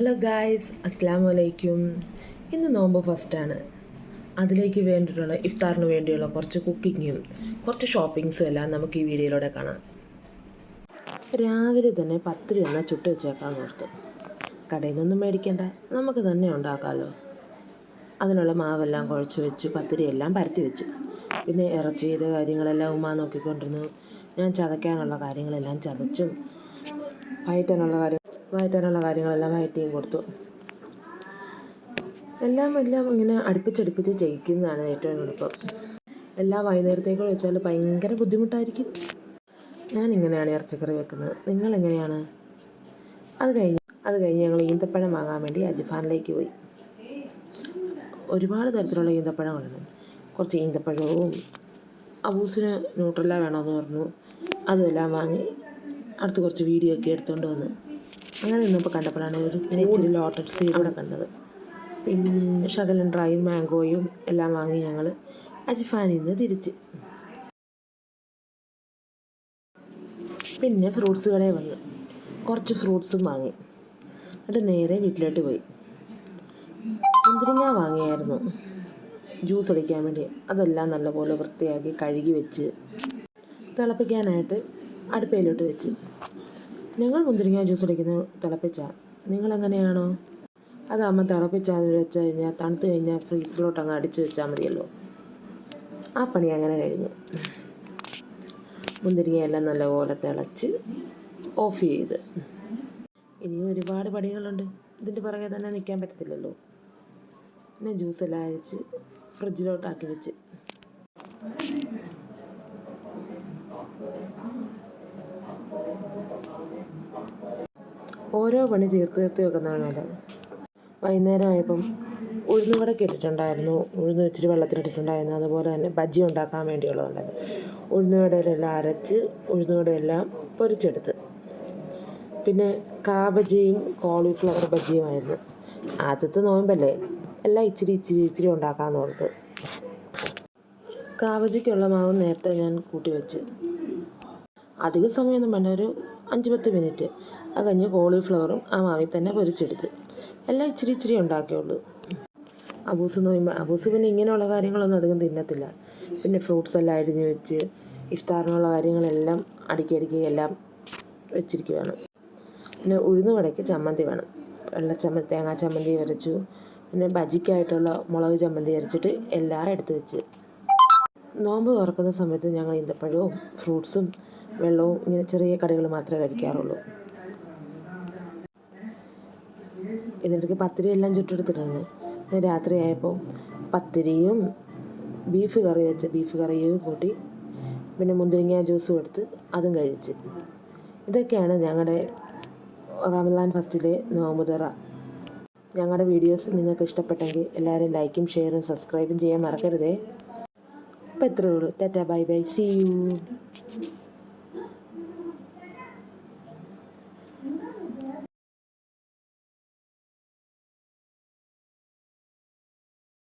Hello guys, അസ്സാം വലൈക്കും. ഇന്ന് നോമ്പ് ഫസ്റ്റാണ്. അതിലേക്ക് വേണ്ടിയിട്ടുള്ള ഇഫ്താറിന് വേണ്ടിയുള്ള കുറച്ച് കുക്കിങ്ങും കുറച്ച് ഷോപ്പിങ്സും എല്ലാം നമുക്ക് ഈ വീഡിയോയിലൂടെ കാണാം. രാവിലെ തന്നെ പത്തിരി എന്നാൽ ചുട്ട് വെച്ചേക്കാമെന്ന് ഓർത്തു. കടയിൽ നിന്നൊന്നും മേടിക്കേണ്ട, നമുക്ക് തന്നെ ഉണ്ടാക്കാമല്ലോ. അതിനുള്ള മാവെല്ലാം കുഴച്ച് വെച്ചു, പത്തിരിയെല്ലാം പരത്തി വെച്ചു. പിന്നെ ഇറച്ചി ചെയ്ത കാര്യങ്ങളെല്ലാം ഉമ്മ നോക്കിക്കൊണ്ടിരുന്നു. ഞാൻ ചതയ്ക്കാനുള്ള കാര്യങ്ങളെല്ലാം ചതച്ചും വഴറ്റാനുള്ള കാര്യങ്ങളെല്ലാം വഴറ്റിയും കൊടുത്തു. എല്ലാം ഇങ്ങനെ അടുപ്പിച്ചടുപ്പിച്ച് ചെയ്യിക്കുന്നതാണ് ഏറ്റവും എളുപ്പം. എല്ലാം വൈകുന്നേരത്തേക്ക് വെച്ചാൽ ഭയങ്കര ബുദ്ധിമുട്ടായിരിക്കും. ഞാനിങ്ങനെയാണ് ഇറച്ചിക്കറി വെക്കുന്നത്. നിങ്ങളെങ്ങനെയാണ്? അത് കഴിഞ്ഞ് ഞങ്ങൾ ഈന്തപ്പഴം വാങ്ങാൻ വേണ്ടി അജിഫാനിലേക്ക് പോയി. ഒരുപാട് തരത്തിലുള്ള ഈന്തപ്പഴങ്ങളുണ്ട്. കുറച്ച് ഈന്തപ്പഴവും അബൂസിന് ന്യൂട്രല്ല വേണമെന്ന് പറഞ്ഞു. അതുമെല്ലാം വാങ്ങി അടുത്ത് കുറച്ച് വീഡിയോ ഒക്കെ എടുത്തുകൊണ്ട് വന്ന് അങ്ങനെ നിന്നപ്പോൾ കണ്ടപ്പോഴാണ് പിന്നെ ഇച്ചിരി ലോട്ടഡ് സീഡ് കൂടെ കണ്ടത്. പിന്നെ ശകലം ഡ്രൈ മാംഗോയും എല്ലാം വാങ്ങി ഞങ്ങൾ അജിഫാനിൽ നിന്ന് തിരിച്ച് പിന്നെ ഫ്രൂട്ട്സ് കടയിൽ വന്ന് കുറച്ച് ഫ്രൂട്ട്സും വാങ്ങി. എന്നിട്ട് നേരെ വീട്ടിലോട്ട് പോയി. മുന്തിരിങ്ങ വാങ്ങിയായിരുന്നു ജ്യൂസ് അടിക്കാൻ വേണ്ടി. അതെല്ലാം നല്ലപോലെ വൃത്തിയാക്കി കഴുകി വെച്ച് തിളപ്പിക്കാനായിട്ട് അടുപ്പയിലോട്ട് വെച്ച്. ഞങ്ങൾ മുന്തിരിങ്ങ ജ്യൂസ് അടിക്കുന്നത് തിളപ്പിച്ചാൽ, നിങ്ങളെങ്ങനെയാണോ? അതാകുമ്പോൾ തിളപ്പിച്ചാൽ വെച്ച് കഴിഞ്ഞാൽ തണുത്ത് കഴിഞ്ഞാൽ ഫ്രീസറിലോട്ട് അങ്ങ് അടിച്ച് വെച്ചാൽ മതിയല്ലോ. ആ പണി അങ്ങനെ കഴിഞ്ഞു. മുന്തിരിങ്ങയെല്ലാം നല്ലപോലെ തിളച്ച് ഓഫ് ചെയ്ത്. ഇനിയും ഒരുപാട് പണികളുണ്ട്. ഇതിൻ്റെ പുറകെ തന്നെ നിൽക്കാൻ പറ്റത്തില്ലല്ലോ. പിന്നെ ജ്യൂസെല്ലാം അരിച്ച് ഫ്രിഡ്ജിലോട്ടാക്കി വെച്ച്. ഓരോ പണി തീർത്ത് വെക്കുന്നതാണ് നല്ലത്. വൈകുന്നേരം ആയപ്പം ഉഴുന്നുവടയൊക്കെ ഇട്ടിട്ടുണ്ടായിരുന്നു. ഉഴുന്ന് ഇച്ചിരി വെള്ളത്തിലിട്ടിട്ടുണ്ടായിരുന്നു. അതുപോലെ തന്നെ ബജ്ജി ഉണ്ടാക്കാൻ വേണ്ടിയുള്ളതുണ്ടായിരുന്നു. ഉഴുന്നുവടയെല്ലാം അരച്ച് ഉഴുന്നുവടയെല്ലാം പൊരിച്ചെടുത്ത്. പിന്നെ കാബജിയും കോളിഫ്ലവർ ബജ്ജിയുമായിരുന്നു. ആദ്യത്തെ നോയമ്പല്ലേ, എല്ലാം ഇച്ചിരി ഉണ്ടാക്കാമെന്ന് ഓർത്ത്. കാബജിക്കുള്ള മാവ് നേരത്തെ ഞാൻ കൂട്ടി വെച്ച്. അധിക സമയമൊന്നും വേണ്ട, ഒരു 5-10 മിനിറ്റ്. അത് കഴിഞ്ഞ് കോളിഫ്ലവറും ആ മാവിൽ തന്നെ പൊരിച്ചെടുത്ത്. എല്ലാം ഇച്ചിരി ഉണ്ടാക്കിയുള്ളൂ. അബൂസ് പിന്നെ ഇങ്ങനെയുള്ള കാര്യങ്ങളൊന്നും അധികം തിന്നത്തില്ല. പിന്നെ ഫ്രൂട്ട്സ് എല്ലാം അരിഞ്ഞ് വെച്ച് ഇഫ്താറിനുള്ള കാര്യങ്ങളെല്ലാം അടുക്കി എല്ലാം വെച്ചിരിക്കുകയാണ്. പിന്നെ ഉഴുന്നുവടയ്ക്ക് ചമ്മന്തി വേണം. തേങ്ങാ ചമ്മന്തി അരച്ചു. പിന്നെ ബജിക്കായിട്ടുള്ള മുളക് ചമ്മന്തി അരച്ചിട്ട് എല്ലാം എടുത്ത് വെച്ച്. നോമ്പ് തുറക്കുന്ന സമയത്ത് ഞങ്ങൾ ഈന്തപ്പഴവും ഫ്രൂട്ട്സും വെള്ളവും ഇങ്ങനെ ചെറിയ കടികൾ മാത്രമേ കഴിക്കാറുള്ളൂ. ഇതിനിടയ്ക്ക് പത്തിരി എല്ലാം ചുട്ടെടുത്തിട്ടുണ്ട്. രാത്രിയായപ്പോൾ പത്തിരിയും ബീഫ് കറിയും കൂട്ടി. പിന്നെ മുന്തിരിങ്ങ ജ്യൂസും എടുത്ത് അതും കഴിച്ച്. ഇതൊക്കെയാണ് ഞങ്ങളുടെ റമദാൻ ഫസ്റ്റിലെ നോമ്പ് തുറ. ഞങ്ങളുടെ വീഡിയോസ് നിങ്ങൾക്ക് ഇഷ്ടപ്പെട്ടെങ്കിൽ എല്ലാവരും ലൈക്കും ഷെയറും സബ്സ്ക്രൈബും ചെയ്യാൻ മറക്കരുതേ. അപ്പോൾ ഇത്രയേ ഉള്ളൂ. Tata bye bye, see U.